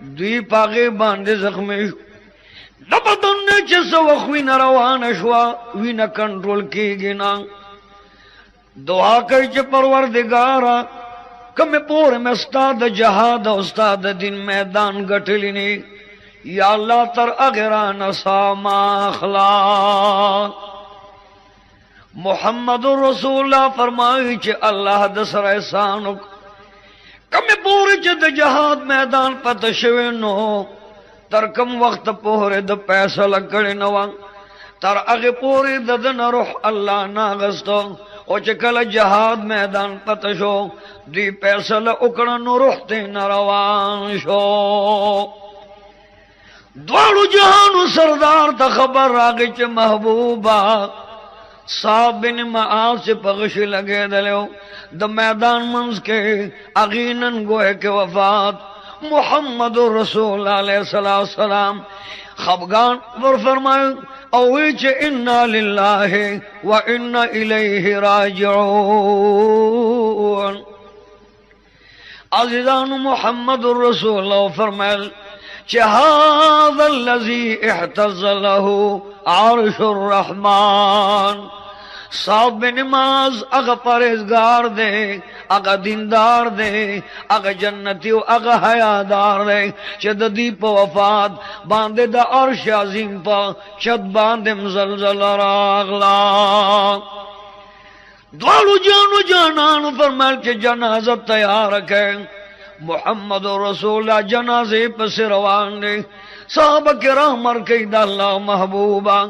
دوی پاغه باندې زخمی د بدن نه چې سوخوي نه روانه شوه وینه کنټرول کېږي نه دعا کوي چې پروردګاره کمه پور میں استاد جہاد استاد دین میدان گٹلی نے یا اللہ تر اغران ساما اخلاق محمد رسول اللہ فرمائی چھ اللہ دسر احسانو کمه پور چھ د جہاد میدان پتشوینو تر کم وقت پوره د پیسہ لکڑی نوا تر اغی پوری ددن روح اللہ ناغستو او چې کله جهاد میدان پته شو دی فیصله وکړه نو روح ته روان شو دواړو جهانو سردار ته خبر راغی چې محبوبا صاحب بن معاذ سے پغش لګېدلو د میدان منځ کې اغینن گوه کې وفات محمد رسول علیہ السلام خفغان ور فرمائے اوچ انا للہ و انا الیہ راجعون عزیزان محمد رسول اللہ فرمائے هذا الذي احتز له عرش الرحمن صاحب بن معاذ اغا پرہیزگار دے اغا دیندار دے اغا جنتی و اغا حیادار دے چد دی پا وفات باندے دا عرش عظیم پا چد باندے مزلزل راغلا دوالو جانو جانان فرمائل کے جنازہ تیار رکھے محمد رسول اللہ جنازے پس روان دے صحابہ کرام مرکی دا اللہ محبوبا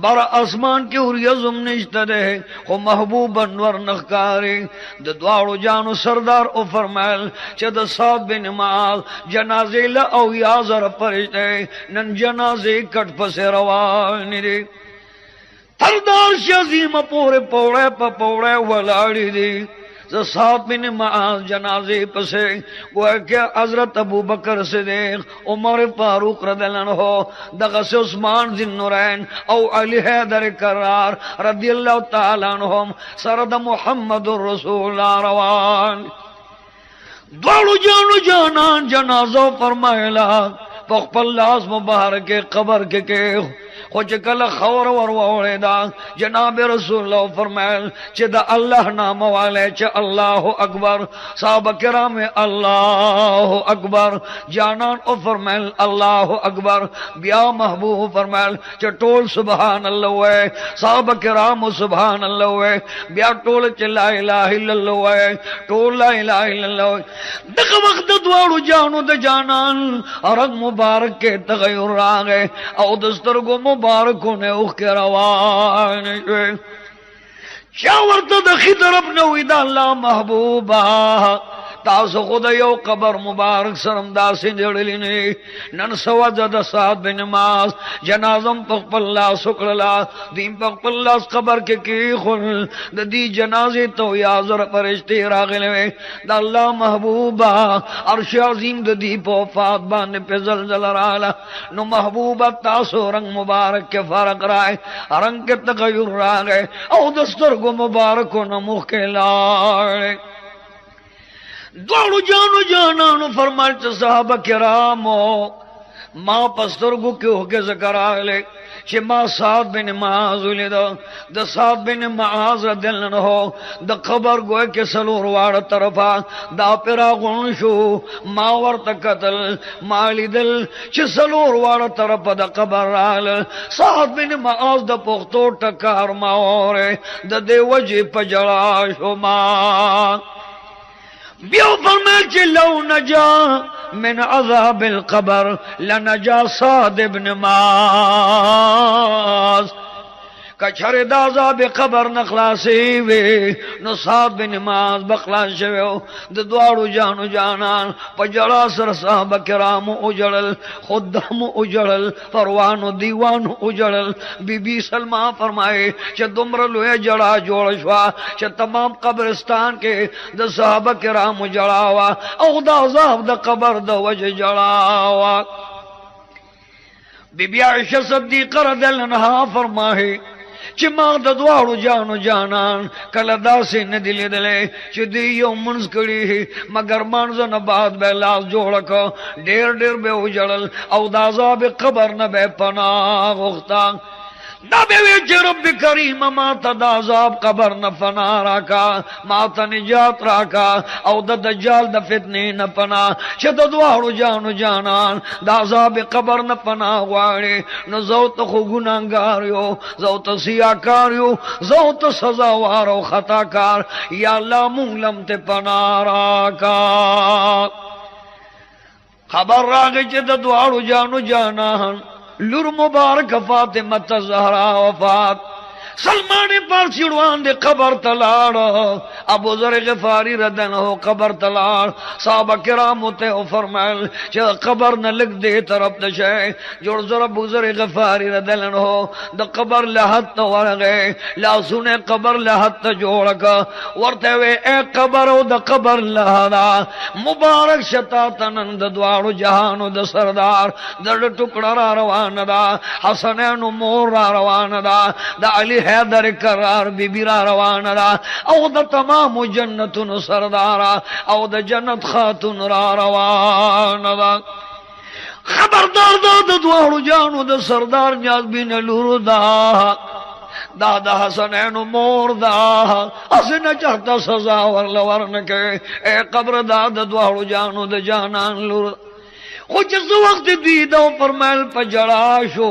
بر اسمان کی اوریزم نشت دے خو محبوب انور نخکاری دا دوارو جانو سردار او فرمائل چه دا صاحب بن معاذ جنازے لأو یازر پرشتے نن جنازے کٹ پس روانی دے تردار شازیم پورے پوڑے پا پوڑے ولاڑی دی صاحب بن معاذ جنازے پسے وہ کہ حضرت ابو بکر صدیق عمر فاروق رضی اللہ عنہ دغس عثمان ذی النورین او علی حیدر کرار رضی اللہ تعالی عنہم سرد محمد رسول اللہ روان دوڑو جانو جانان جنازو فرمائلا پخپل لاس مبارک قبر کے خوچ کل خور وروڑے دا جناب رسول اللہ فرمائل چھ دا اللہ نام والے چھ اللہ اکبر صحابہ کرام اللہ اکبر جانان او فرمائل اللہ اکبر بیا محبوب فرمائل چھ ٹول سبحان اللہ وے صحابہ کرام سبحان اللہ وے بیا ٹول چھ لا الہ الا اللہ وے ٹول لا الہ الا اللہ وے دق وقت دوارو جانو دا جانان رنگ مبارک کے تغیر راگے او دسترگو مبارکوں نے اوخ کے روان شوئے چاورت دخی طرف نوی دا اللہ محبوبا تاسو خود یو قبر مبارک سرم دا سنجڑلی نی نن سوجد سعد بن معاذ جنازم پخپل اللہ سکرلا دیم پخپل اللہ قبر کے کی خل دا دی جنازی تو یازر پرشتی راغلوے دا اللہ محبوبا عرش عظیم دا دی پوفات بانے پہ زلزل رالا نو محبوبا تاسو رنگ مبارک کے فرق رائے رنگ کے تغیر راگے او دستر کو مبارکو نموخ کے لائے دوڑو جانو جانانو فرمائل چا صحابہ کرامو ماں پسترگو کیوں کے ذکر آلے چھ ماں سعد بن معاذ ولیدو دا سعد بن معاذ ردلن ہو دا قبر گوئے کے سلور وار طرفا دا پیرا غنشو ماں ورط قتل مالی دل چھ سلور وار طرفا دا قبر رال سعد بن معاذ دا پختو ٹکار ماورے دا دے وجہ پجڑاشو ماں بیو فرمائے چھ لو نجا من عذاب القبر لنجا صاد ابن معاذ کچھر دا عذاب قبر نخلاسی وی نو صاد بن معاذ بخلاس شویو دا دوارو جانو جانان پجڑا سر صحابہ کرام اجڑل خدام اجڑل فروانو دیوان اجڑل بی بی سلمہ فرمائے چھ دمرلوے جڑا جوڑ شوا چھ تمام قبرستان کے دا صحابہ کرام جڑاوا او دا عذاب دا قبر دا وجہ جڑاوا بی بی عائشہ صدیقہ رضی اللہ عنہا فرمائے چې ما د دواړو جانو جانان کله داسې نه دي لیدلی چې دوی یو منځ کړي مګر منځ نه بعد به لاس جوړ کړ ډېر ډېر به وژړل او د عذاب قبر نه به پناه غوښته دا به وی چې رب کریم ما ته د عذاب قبر نه پناه راکا ما ته نجات راکا او د دجال د فتنې نه پناه چې د دواړو جانو جانان د عذاب قبر نه پناه غواړي نو زه ته خو ګناهګار یو زه ته سیاکار یو زه ته سزاوار او خطاکار یا الله مونږ لم ته پناه راکا خبر راغی چې د دواړو جانو جانان لور مبارک فاطمه زهرا وفات سلمان فارسی روان دے قبر تلاڑ ابو ذر غفاری ردن ہو قبر تلاڑ صحابہ کرام ہوتے ہو فرمائل چہ قبر نہ لگ دے طرف دشے جوڑ ذر ابو ذر غفاری ردن ہو دا قبر لحت ورگے لا سنے قبر لحت جوڑکا ورتے وے اے قبر او دا قبر لحدا مبارک شتا تنند دوارو جہانو دا سردار دا ٹکڑا را روان دا حسنین مور را روان دا علی حیدر کرار بی بی را روان را او دا تمام جنتون سردارا او دا جنت خاتون را روان را خبردار دا دوارو جانو دا سردار نیاز بین لور دا دا حسنین مور دا اسی نہ چاہتا سزا ورنکے اے قبر دا دوارو جانو دا جانان لور خو جس وقت دیدو فرمائل پا جڑا شو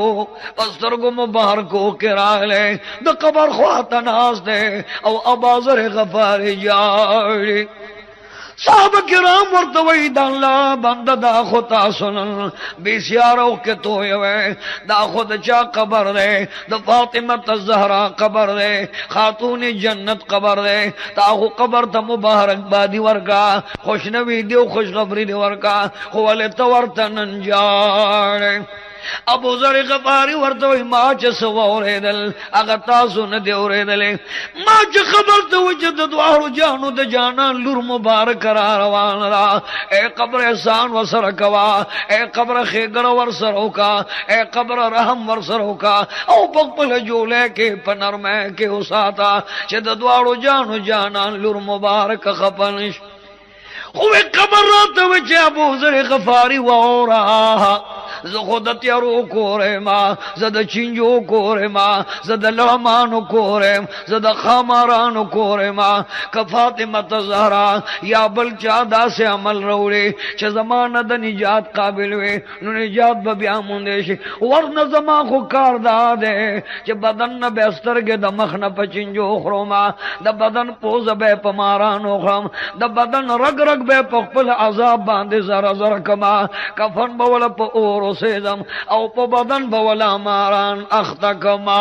پسترگو مبارکو کراغلے دا قبر خواتا ناس دے او ابازر غفاری جاڑی صحابہ کرام ورتوی دا اللہ بندہ دا خطا سنن بیسیارو کے تویوے دا خود چا قبر دے دا فاطمت الزہرا قبر دے خاتون جنت قبر دے تاہو قبر تا مبارک بادی ورکا خوشنوی دیو خوشغفری دی ورکا خوالت ورطنن جاڑے ابو ذر غفاری ورتوی ما چه سواره دل اگا تاسو نه دیوره دل ما چه خبر تو وجد دوارو جانو د جانان لور مبارک را روان را اے قبر احسان وسر کوا اے قبر خیگر ورسر ہوکا اے قبر رحم ورسر ہوکا او پکپل جولے کے پنرمے کے اساتا چه د دوارو جانو جانان لور مبارک خپنش خوی قبر راتا وچه ابو ذر غفاری وورا ز خود تیارو کورے ما زد چنجو کورے ما زد لرمانو کورے زد خامارانو کورے ما کفاطمت زہرا یا بل چادا سے عمل روڑے چھ زمانہ دا نجات قابل وے نو نجات ببیا مندیش ورن زمان خو کار دا دے چھ بدن نہ بیسترگے دا مخنا پا چنجو خروما دا بدن پوز بے پمارانو خرم دا بدن رگ رگ بے پخپل عذاب باندے زر زر کما کفن بولا پا اورو سیدم او پا بدن بولا ماران اختکما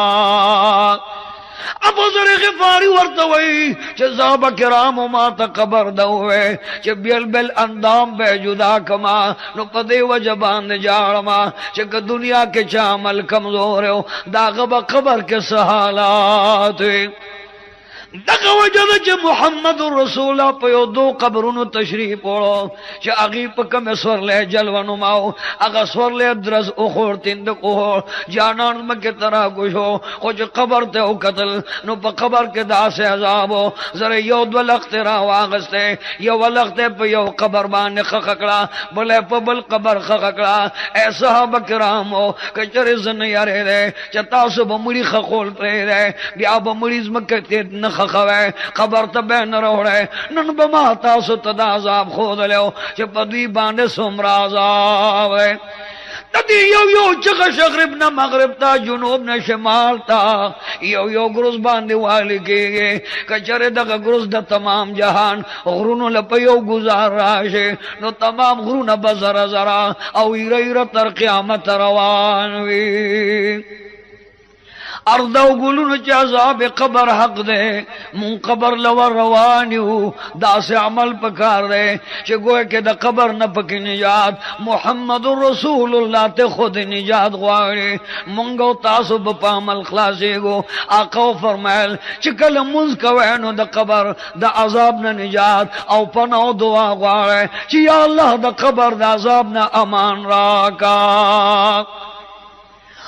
ابو ذر غفاری ورتوی چه صحابہ کرام ما تا قبر دوئے چه بیل بیل اندام بے جدا کما نو پدے وجبان جارما چه کہ دنیا کے چامل کمزور ہو داغب قبر کے سحالات دغه وجد چې محمد رسول الله په یو دو قبرونو تشریف وړو چې هغه په کوم سورلې جلوانو ماو هغه سورلې درز او خور تند کو جانان مکه ترا گوشو خو چې قبر ته او قتل نو په قبر کې داسې عذاب زره یو دو لخت را واغسته یو لخت په یو قبر باندې خخکړه بل په بل قبر خخکړه اے صحابه کرامو کچره زن یاره ده چې تاسو به مړي خخول پرې ده بیا به مړي زمکه ته نه خوے قبر ته بین روڑے نن بما تاسو تدا عذاب خود لیو چه پدوی باندے سمرا عذاب تدی یو چغ شغرب نہ مغرب تا جنوب نہ شمال تا یو گروز باندے والی کے کچرے دغه گروز د تمام جہان غرونو لپیو گزار راشے نو تمام غرون بزر زرا او ایر تر قیامت روان وی اردو گلون چا عذاب قبر حق دے من قبر لور روانیو دا سے عمل پکار دے چے گوئے کہ دا قبر نہ پکی نجات محمد رسول اللہ تے خود نجات غواری منگو تاسو بپا عمل خلاصے گو آقا فرمائل چکل منز کوینو دا قبر دا عذاب نہ نجات او پناو دعا غوارے چی یا اللہ دا قبر دا عذاب نہ امان راکا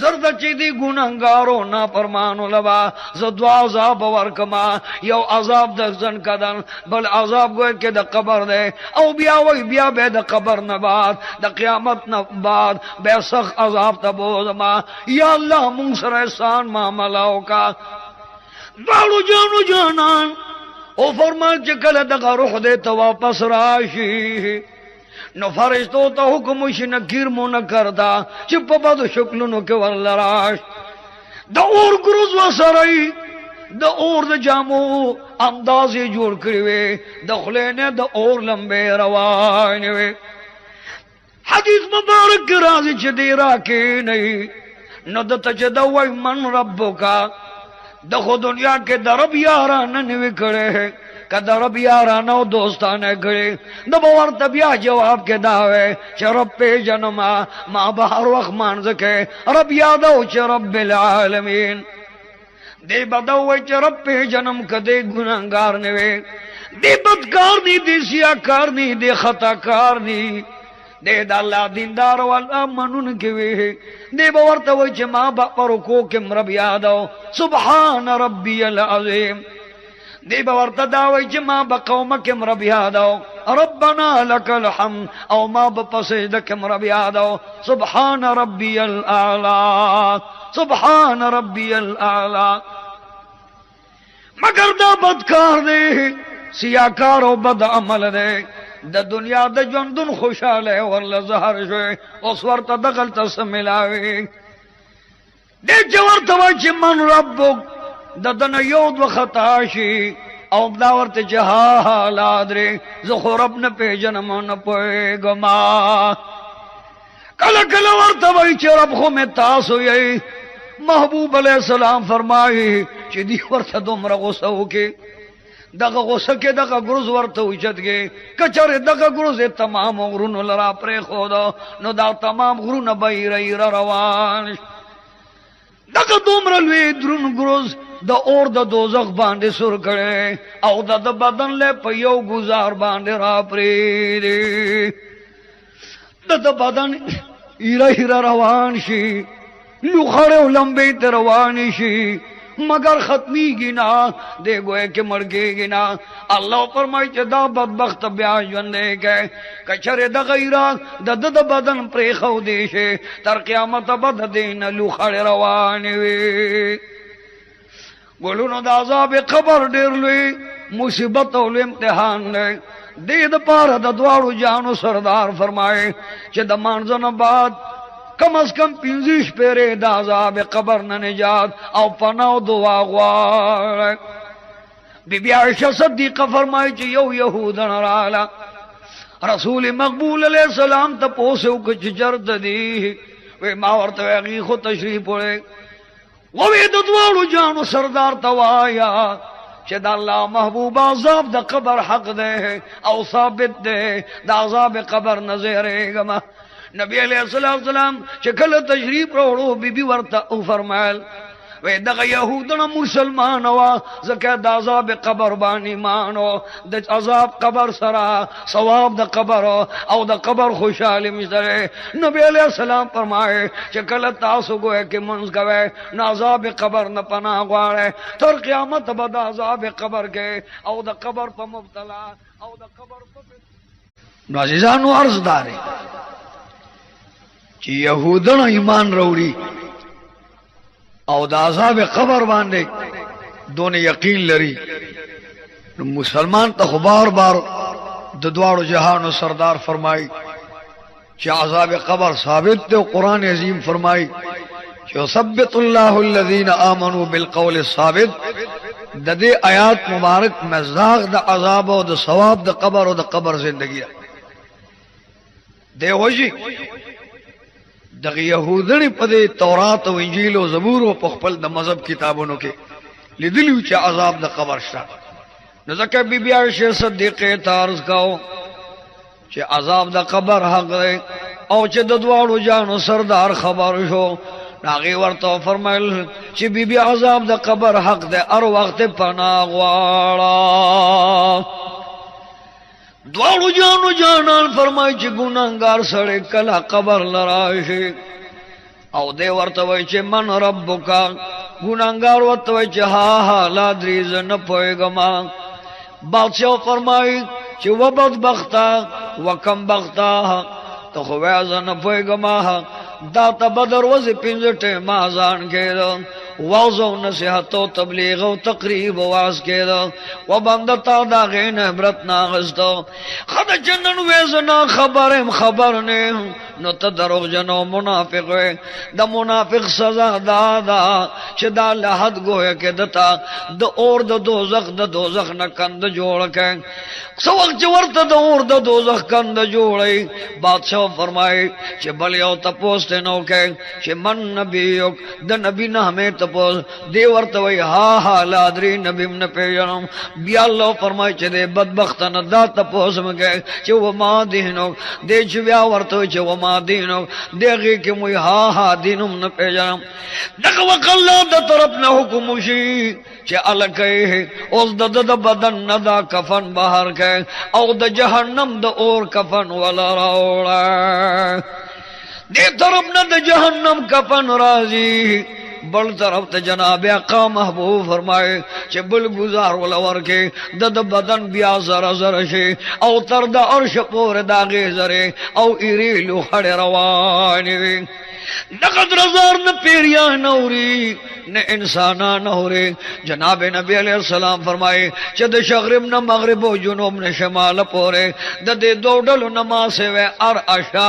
زردچی دی گناہگارو نا فرمانو لبا زدو عذاب ورکما یو عذاب د زن کدن بل عذاب گوئے کہ د قبر دے او بیا وی بیا بے د قبر نباد د قیامت نباد بے سخ عذاب تبوزما یا اللہ منصر احسان معاملاو کا دوالو جانو جانان او فرمان چکل دغا روح دے تو واپس راشی نو فرشتو تا حکمش نکیر مو نکردا چپ بدو شکلونو کے والراش دا اور گروز و سرائی دا اور دا جامو اندازی جوڑ کریوے دخلینے دا اور لمبے روانیوے حدیث مبارک کی رازی چھ دیرا کی نہیں نو دا تچ دوئی من ربو کا دخو دنیا کے درب یارانا نوی کڑے ہے کہ درب یارانا و دوستانے کڑے دبوار تبیا جواب کے دعوے چھ رب پی جنما ما بہر وقت مانزکے رب یادو چھ رب العالمین دے بدوئی چھ رب پی جنم کدے گناہگار نوے دے بدکار نی دے سیاکار نی دے خطا کار نی دے دا اللہ دیندار والا منون کیوے دے باورتا وی چھ ماں با پرکو کم رب یادو سبحان ربی العظیم دے باورتا داوی چھ ماں با قوم کم رب یادو ربنا لک الحمد او ماں با پسجد کم رب یادو سبحان ربی الاعلا سبحان ربی الاعلا مگر دا بدکار دے سیاکار و بد عمل دے دا دنیا دا جندن خوشالے واللہ زہر شوئے اس ورطا دقل تسملاوی دے چورتا وچی من ربک دا دن یود و خطاشی او دا ورطا چہا حالات رے زخو رب نپی جنمو نپوئے گما کلا کلا ورطا وچی رب خو میں تاسو یئی محبوب علیہ السلام فرمائی چی دی ورطا دمرا غصو کے دغه غوسه کې دغه ګروز ورته وچت کې کچره دغه ګروز تمام غرونو لرا پرې خود نو دا تمام غرونه بېری روان دغه دومره لوی درون ګروز د اور د دوزخ باندې سر کړي او د بدن له په یو گزار باندې را پرې د بدن ایره روان شي لو خړو لمبې تر روان شي مگر ختمی گنا دے گوئے کہ مرگے گنا اللہ فرمائی چھ دا بدبخت بیا جوندے گئے کچھر دا غیران دا دا بدن پریخو دیشے تر قیامت بد دین لوخڑ روانوی گلونو دا عذاب قبر دیر لوی مصیبت و امتحان لے دید پار دا دوارو جانو سردار فرمائے چھ دا مانزن بعد کم از کم 25 پیرے دا عذاب قبر نہ نجات او پناو دعا غوار بی بی عائشہ صدیقہ فرمائی چی یو یہودن رالا رسول مقبول علیہ السلام تا پوسے کچھ جرد دی وی ماورت ویغی خود تشریف پڑے وی ددوارو جانو سردار توایا چی دا اللہ محبوب عذاب دا قبر حق دے او ثابت دے دا عذاب قبر نظرے گما نبی علیہ السلام چکل تشریف روڑو بی بی ورطا او فرمائل وی دغا یہودنا مسلمان ہوا زکر دا عذاب قبر بانی مانو دا عذاب قبر سرا ثواب دا قبر او دا قبر خوشحالی مشترے نبی علیہ السلام فرمائے چکل تاسو گوئے کہ منز گوئے نا عذاب قبر نا پناہ گوارے تر قیامت بدا عذاب قبر کے او دا قبر پا مبتلا او دا قبر پا نعزیزانو عرض دارے چی یہودن ایمان روڑی او دا عذاب قبر باندے دون یقین لری مسلمان تا بار بار ددوار جہان و سردار فرمائی چی عذاب قبر ثابت دے قرآن عظیم فرمائی چی ثبت اللہ الذین آمنوا بالقول الثابت دا دے آیات مبارک مزاق دا عذاب و دا ثواب دا قبر و دا قبر زندگی دے وجی دغه یهودنی په تورات او انجیل او زبور او په خپل د مذهب کتابونو کې لیدلی چې عذاب د قبر شته نو ځکه بی بی عائشہ صدیقہ تعرض کاو چې عذاب د قبر حق دی او چې د دوالو جانو سردار خبر شو هغه ورته فرمایل چې بی بی عذاب د قبر حق دی هر وخت پناه غواړه دوالو جانو جانان فرمائی چی گناہگار سڑے کلا قبر لرائشی او دې ورته وای چې من ربک ګناګار ورته وای چې ها ها لا درې زنه پويګما بادشاہ فرمای چې و بدبختا و کم بختا ته خو وازنه پويګما دا ته بدر وځي پنځه ټیمه اذان کېدو واعظ نصیحت او تبلیغ او تقریب واز کېدو و بنده تا دا غین عبرت ناغستو خد جنن وزنا خبر نه نو ته دروغ جنو منافق وې د منافق سزا دا چې دا لحد گویا کې دتا د اور د دوزخ نه کند جوړ کړي سو وخت ورته د اور د دوزخ کند جوړي بادشاہ فرمایي چې بل یو تپوس ته نو کې چې من نبی د نبی نه همې تپوس دی ورته وای ها لادري نبی من پیژنم بیا الله فرمایي چې د بدبخت نه دا تپوس مګي چې و ما دینو دې چې بیا ورته چې و ما دینو دغه کې مو ها دینم نه پیژنم دغه وکړه د طرف نه حکم شي چې الکه اوس د بدن نه دا کفن بهر کې او د جهنم د اور کفن ولا راوړه دې طرف نه د جهنم کفن راځي بل طرف ته جناب آقا محبوب فرمائے چې بل گزار ولور کې د بدن بیا زره شي او تر د عرش پور داغه زره او ایریلو خړ روان وي نقد رزار نه پیریا نوري نه انسانان نوري جناب نبی علیہ السلام فرمائے چې د شغرب نه مغرب او جنوب نه شمال پورې د دې دوډلو نمازه و ار اشا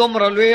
دومره لوی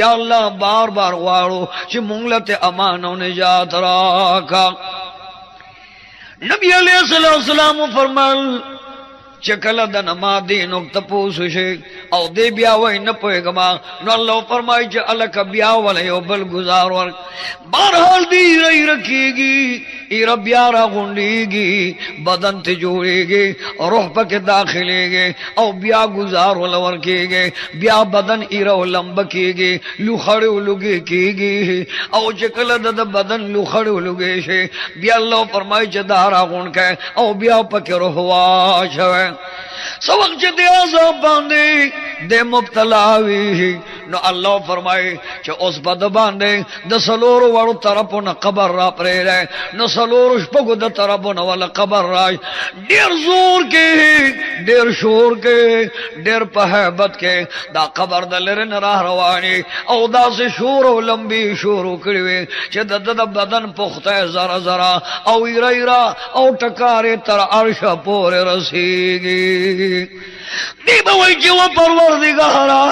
یا الله بار بار غواړو چې مونږ له امان او نجات راکا نبی علیہ السلام فرمایل چې کله د نما دینو تپوس شي او دې بیا وای نه پويګما نو الله فرمایي چې الک بیا ول یو بل گزار ور بهرحال دی رہی رکھیږي ای رب یا را غونډيږي بدن ته جوړيږي روح پکې داخليږي او بیا گزار ول ورکيږي بیا بدن ایرو لمب کیږي لوخړو لګي کیږي او چې کله د بدن لوخړو لګي شي بیا الله فرمایي چې دارا غون کې او بیا پکې روح واشه سوق چې دی عذاب باندې د مبتلا وی نو الله فرمایي چې اوس بد باندې د سلور وړو طرفونو قبر را پرې نو سلور شپږو د طرفونو ول قبر را ډیر زور کې ډیر شور کې ډیر په hebat کې دا قبر د لرن را رواني او دا سه شور او لمبي شور کړي چې د بدن پخته زرا او ایرا او ټکارې تر عرش پورې رسیږي دی بوئی چې و پروردگارا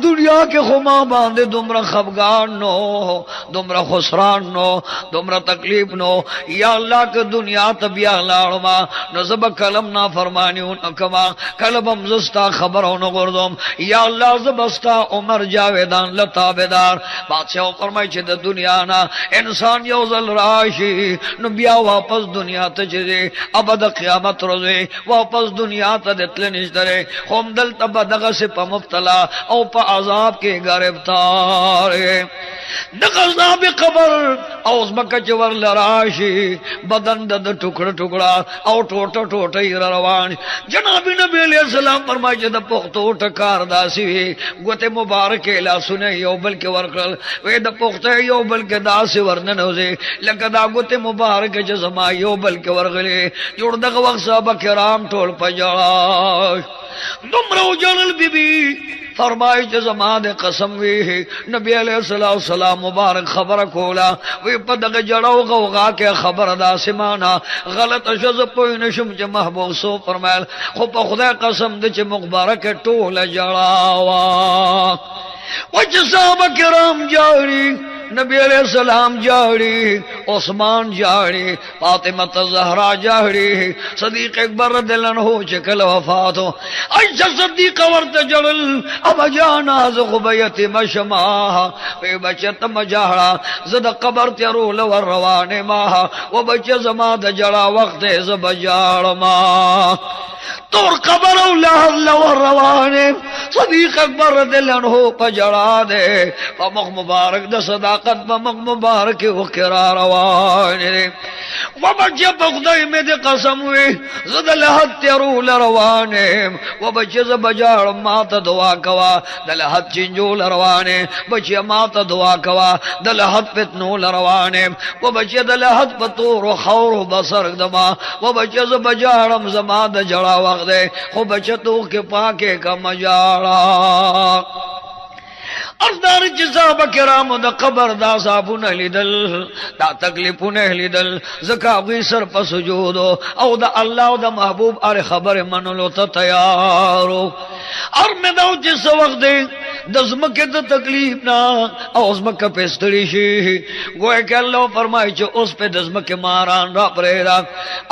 دنیا کې خو ما باندې دومره خفګان نو دومره خسران نو دومره تکلیف نو یا الله که دنیا ته بیا لاړم نو زب کلم نا فرمانیو نکما کلبم زستا خبرونو غردم یا الله زبستا عمر جاویدان لتابدار بادشاہ فرمای چې د دنیا نا انسان یو ځل راشي نو بیا واپس دنیا ته ځي ابد قیامت ورځي واپس دنیا ته دتل نشته هم دل تب دغه سے په مبتلا او په عذاب کې گرفتار دغه قبر او زمکه چور لراشي بدن د ټوکړه او ټوټه روان جناب نبی علیہ السلام فرمایي چې د پختو ټکار داسي ګوته مبارک لا سنه یو بل کې ورکل وې د پخته یو بل کې داسي ورننوځي لکه دا ګوته مبارک چې زما یو بل کې ورغلي جوړ دغه وخت صاحب کرام ټول پجړا دومره جلل بی بی فرمائی چې زما د قسم وی نبی علیہ السلام مبارک خبر کولا وی په دغه جړاو غوغا کې خبر دا سمانا غلط شز پوی نشم چې محبوب سو فرمایل خو په خدای قسم د چې مبارک ټوله جړاوا وجه صحابه کرام جاری نبی علیہ السلام جاڑی عثمان جاڑی فاطمہ زہرا جاڑی صدیق اکبر رضی اللہ عنہ چکل وفاتو عائشہ صدیقہ ورت جلل اب جانا زغبیت مشماها وی بچت مجاڑا زد قبر تیرو لور روان ماها و بچ زماد جڑا وقت زب جاڑ ماها تور قبر او لور روان صدیق اکبر رضی اللہ عنہ پجڑا دے فمخ مبارک د صدا طاقت بمق مبارک و قرار روانه و بچه پخدای میں دے قسم وی زد لحد تیرو لروانه و بچه ز بجار مات دعا کوا دلحد چنجو لروانه بچه مات دعا کوا دلحد پتنو لروانه و بچه دلحد پتور و خور و بسرگ دما و بچه ز بجارم زما د جڑا وقت دے خو بچه تو کے پاکے کا مجارا افدار صحابہ کرام دا قبر دا صابون لیدل دا تکلیفون لیدل زکاوی سر پا سجودو او دا اللہ او دا محبوب ار خبر منلو تا تیارو اور میں داو جس وقت دے دزمکے دا تکلیف نا او ازمکہ پیستری شی گوئے کہ اللہ فرمائی چھو اس پہ دزمکے ماران را پریدا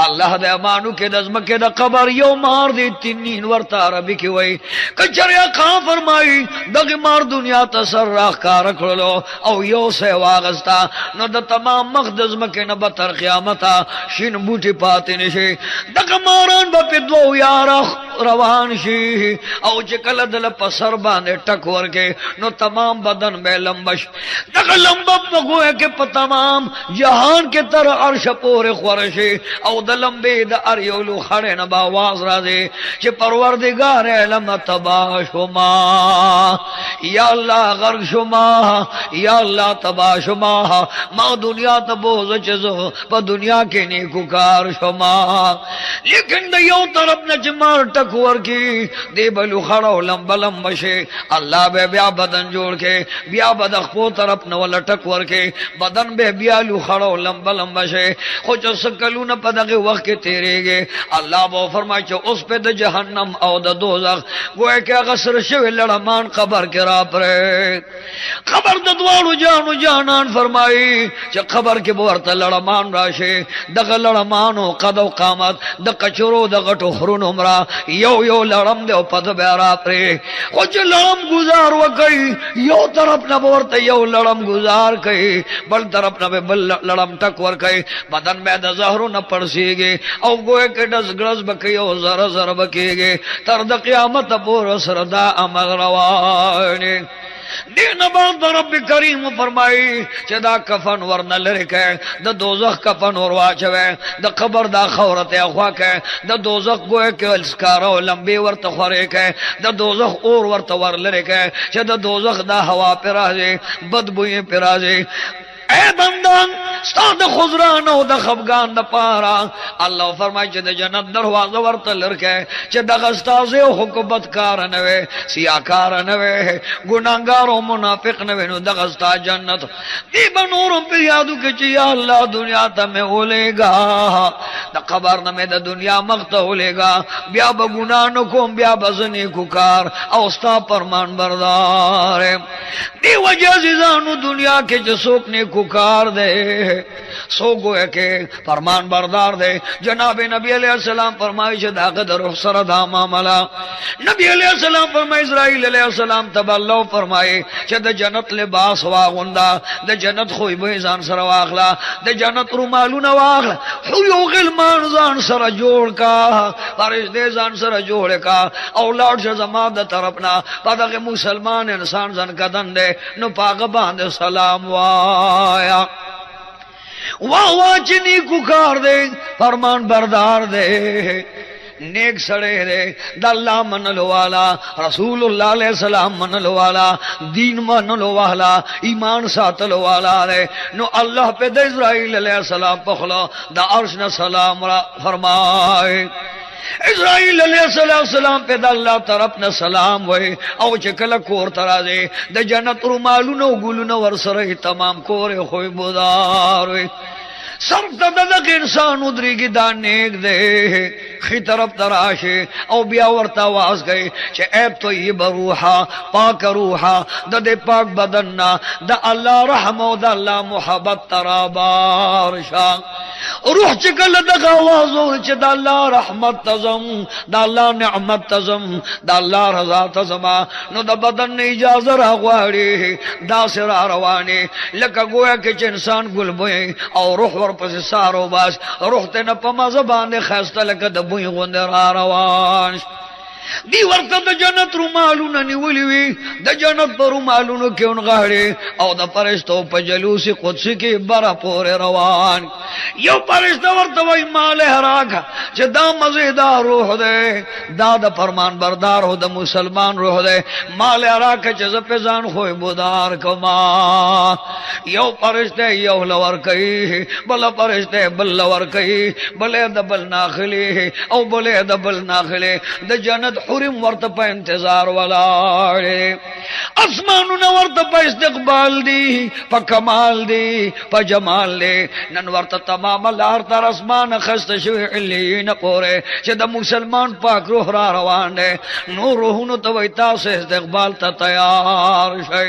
اللہ دے امانو کے دزمکے دا قبر یو مار دی تنین ورطا ربی کی وئی کچریا خان فرمائی دغی مار دنیا تسر راخ کارکلو او یو سے واغستا نو دا تمام مقدس مکے نبا تر قیامتا شین بوٹی پاتی نشی دغی ماران با پی دو یارخ روان شی او چکل دل پسر باندے ٹکور کے نو تمام بدن میں لمبش دغی لمبا مگوئے کے پا تمام جہان کے تر عرش پور خورشی او دا لمبی دا اریولو خڑے نبا واز را دے چی پروردگار علم تباہ شما یا اللہ غرق شما یا اللہ تباہ شما ما دنیا تبوز چیزو پا دنیا کے نیکوکار شما لیکن دا یو طرف نچمار ٹکور کی دے بلو خڑو لمب لمب شے اللہ بے بیا بدن جوڑ کے بیا بدخ پو طرف نولا ٹکور کے بدن بے بیا لو خڑو لمب لمب شے خوچ سکلو نا پدغی وقت کے تیرے گے اللہ بو فرمائی چو اس پہ دا جہنم او دا دوزخ گوئے کہ غصر شوی لڑمان قبر کرا پرے خبر دا دوارو جانو جانان فرمائی چا خبر کے بورتا لڑمان راشے دغا لڑمانو قد و قامت دا کچرو دا غٹو خرون عمرہ یو لڑم دے و پت بیارا پرے خوچ لڑم گزار وکئی یو طرف نا بورتا یو لڑم گزار کئی بل طرف نا بل لڑم ٹکور کئی بدن میں دا زہرو نا پڑسی گے او گوئے کے ڈس گرز بکی او زر زر بکی گے تر دا قیامت پور سردا عمل روانی دین بعد رب کریم فرمائی چه دا کفن ورن لرکے دا دوزخ کفن وروا چوے دا قبر دا خورت اخوا کے دا دوزخ گوئے کے السکارو لمبی ورت خورے کے دا دوزخ اور ورت ور لرکے چه دا دوزخ دا ہوا پرازے بدبوئی پرازے اے بندان ستاد خزران او دا خفگان دا پارا اللہ فرمائی چه دا جنت درواز ورط لرکے چه دا غستازے و حکومت کار نوے سیاکار نوے گناہگار و منافق نوے نو دا غستا جنت دی بنورم پر یادو کہ چه یا اللہ دنیا تا میں اولے گا دا قبر نمے دا دنیا مغتا اولے گا بیا با گناہ نکوم بیا بزنی ککار اوستا پرمان بردار دی وجہ زیزانو دنیا کے جسوک نے کار دے سو گوئے کے فرمان بردار دے جناب نبی علیہ السلام فرمائی چھ دا قدر سر دا معاملہ نبی علیہ السلام فرمائی اسرائیل علیہ السلام تب اللہ فرمائی چھ دا جنت لباس واغندا دا جنت خوی بھیزان سر واغلا دا جنت رومالون واغلا حیو غلمان زان سر جوڑ کا پارش دے زان سر جوڑ کا اولاد شہ زمان دا طرفنا پا مسلمان انسان زن کدن دے نو پاک باند سلام وایا واہ چنی ککار دے فرمان بردار دے نیک سڑے دے دا اللہ منلو والا رسول اللہ علیہ السلام منلو والا دین منلو والا ایمان ساتلو والا دے نو اللہ پہ دا اسرائیل علیہ السلام پخلا دا عرش نا سلام فرمائے اسرائیل علیہ السلام پہ دا اللہ طرف نا سلام وے او چکل کور ترا دے دا جنت رومالو نو گلو نو ورسرے تمام کور خوی بودار وے صرف تدک انسان ادری کی دا نیک دے خی طرف تراشے او بیا ورطا واز گئے چھے عیب طیب روحا پاک روحا دا دے پاک بدننا دا اللہ رحم و دا اللہ محبت ترابارشا روح چکل دا آوازو چھے دا اللہ رحمت تزم دا اللہ نعمت تزم دا اللہ رضا تزما نو دا بدن نے اجازہ را غواری دا سرا روانی لکا گویا کچھ انسان گل بوئے او روح ور پس سارو باس روح تینا پا مزبان خیستا لکا دا بوئی غندر آروان دی ورته د جنت رومالونه نیولې وي د جنت په رومالونو کې اونغاړي او د فرشتو په جلوس قدسی کې بره پورې روان یو فرشتہ ورته وای مال راکا چې دا مزیدار روح ده دا د فرمان بردار هو د مسلمان روح ده مال راکا چې ز په ځان خو بودار کما یو فرشتہ یو لور کوي بل فرشتہ بل لور کوي بل د بل ناخلي او بل د بل ناخلي د جنت حرم ورته په انتظار ولاړ اسمانونه ورته په استقبال دي په کمال دي په جمال دي نن ورته تمام لار تر اسمان خسته شوی علیین پوره چې د مسلمان پاک روح را روان دي نور روحونو ته وای تاسو استقبال ته تیار شئ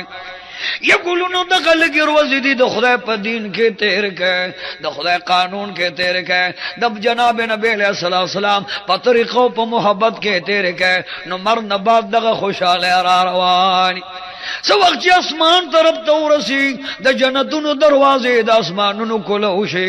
یقولونو د خلک روزي دي د خدای په دین کې تیر کې د خدای قانون کې تیر کې د جناب نبی علیہ السلام په طریقو په محبت کې تیر کې نو مر نه بعد دغه خوشاله را روان سو وخت چې اسمان طرف ته ورسی د جنتونو دروازې د اسمانونو کوله وشي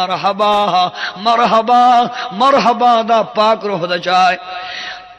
مرحبا مرحبا مرحبا دا پاک روح د چای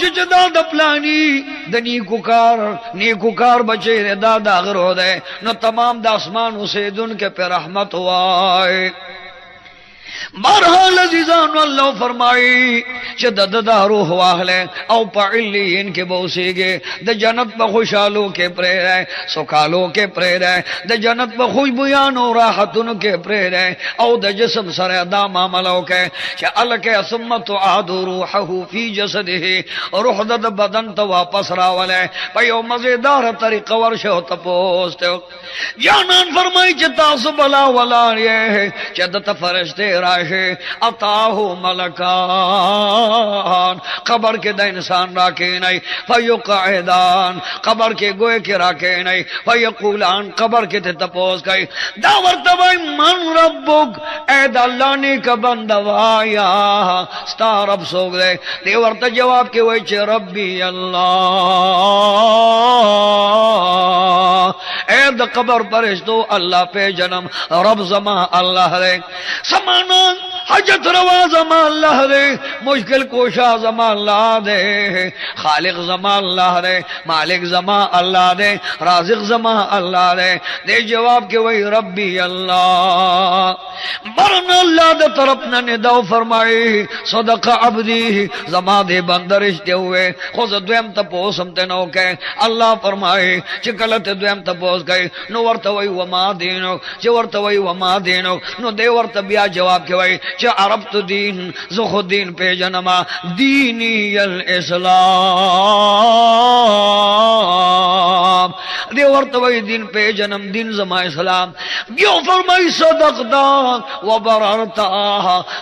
چې دا د پلانی د نیکوکار بچی دا د غرو ده نو تمام د اسمان اوسیدون کې په رحمت وای بہرحال عزیزان اللہ فرمائی چې د روح واهله او په علیین کې بوسیږي د جنت په خوشالو کې پرې رہے سوکالو کې پرې رہے د جنت په خوشبویانو راحتونو کې پرې رہے او د جسم سره دا معاملو کې چې الکه ثم تعاد روحه فی جسده روح د بدن ته واپس راولې په یو مزیدار طریقه ورشه او تپوسته جانان فرمایي چې تاسو بلا ولا یې چې د فرشته راشه اتاہو ملکان قبر کے دا انسان راکے نہیں فیقعدان قبر کے گوئے کے راکے نہیں فیقولان قبر کے تے تپوس گئی دا ورطبائی من ربک اے دا اللہ نے کا بندوایا ستا رب سوگ دے دے ورطا جواب کے وئی چھے ربی اللہ اے دا قبر پرشتو اللہ پہ جنم رب زمان اللہ دے سمانا حجت روا زمان اللہ دے مشکل کوشا زمان اللہ دے خالق زمان اللہ دے مالک زمان اللہ دے رازق زمان اللہ دے دے جواب کے وہی ربی اللہ برن اللہ دے طرفنا ندو فرمائی صدق عبدی زمان دے بندرشتے ہوئے خوز دویم تپوسم تنو کے اللہ فرمائی چکلت دویم تپوس گئی نو ورطوئی وما دینو چو ورطوئی وما دینو نو دے ورط بیا جواب کے وئی چا عربت دین زخو دین پہ جنما دینی الاسلام دے ورطوئی دین پہ جنم دین زما اسلام بیو فرمائی صدقتا وبررتا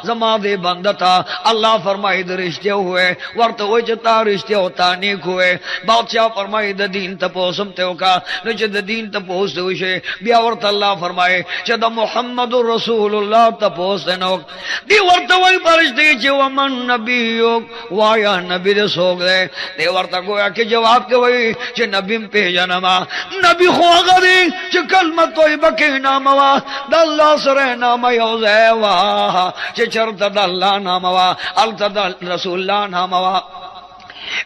زما دے بندتا اللہ فرمائی دے رشتے ہوئے ورطوئی چتا رشتے ہوتا نیک ہوئے بادشاہ فرمائی دے دین تپوسم تیو کا نچے دے دین تپوس دوشے بیا ورط اللہ فرمائے چا دا محمد رسول اللہ تپوس دینوک دی ورطوئی پرشتے چے ومن نبیوک وایا نبی دے سوک دے دی ورطا گویا کہ جواب کے وئی چے نبیم پہ جنما نبی خواغا دی چے کلمت توی بکی ناموا دا اللہ سرے نام یوزے واہ چے چرتا دا اللہ ناموا علتا دا رسول اللہ ناموا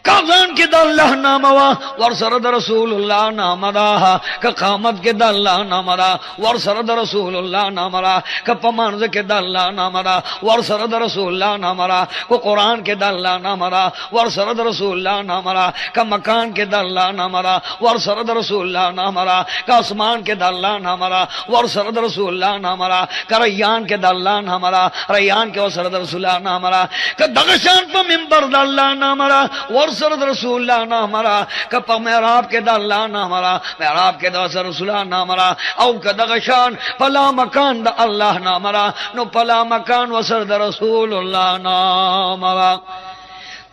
کازان کے دا اللہ ناموا ورسرد رسول اللہ نامدا کہ قامت کے دا اللہ نامدا ورسرد رسول اللہ نامدا کہ پمانز کے دا اللہ نامدا ورسرد رسول اللہ نامدا کہ قرآن کے دا اللہ نامدا ورسرد رسول اللہ نامدا کہ مکان کے دا اللہ نامدا ورسرد رسول اللہ نامدا کہ اسمان کے دا اللہ نامدا ورسرد رسول اللہ نامدا کہ ریان کے دا اللہ نامدا ریان کے ورسرد رسول اللہ نامدا کہ دغشان پا منبر دا اللہ نامدا ورسرد رسول اللہ نامرا کپا محراب کے دا اللہ نامرا محراب کے دا رسول اللہ نامرا او کدغشان پلا مکان دا اللہ نامرا نو پلا مکان وسرد رسول اللہ نامرا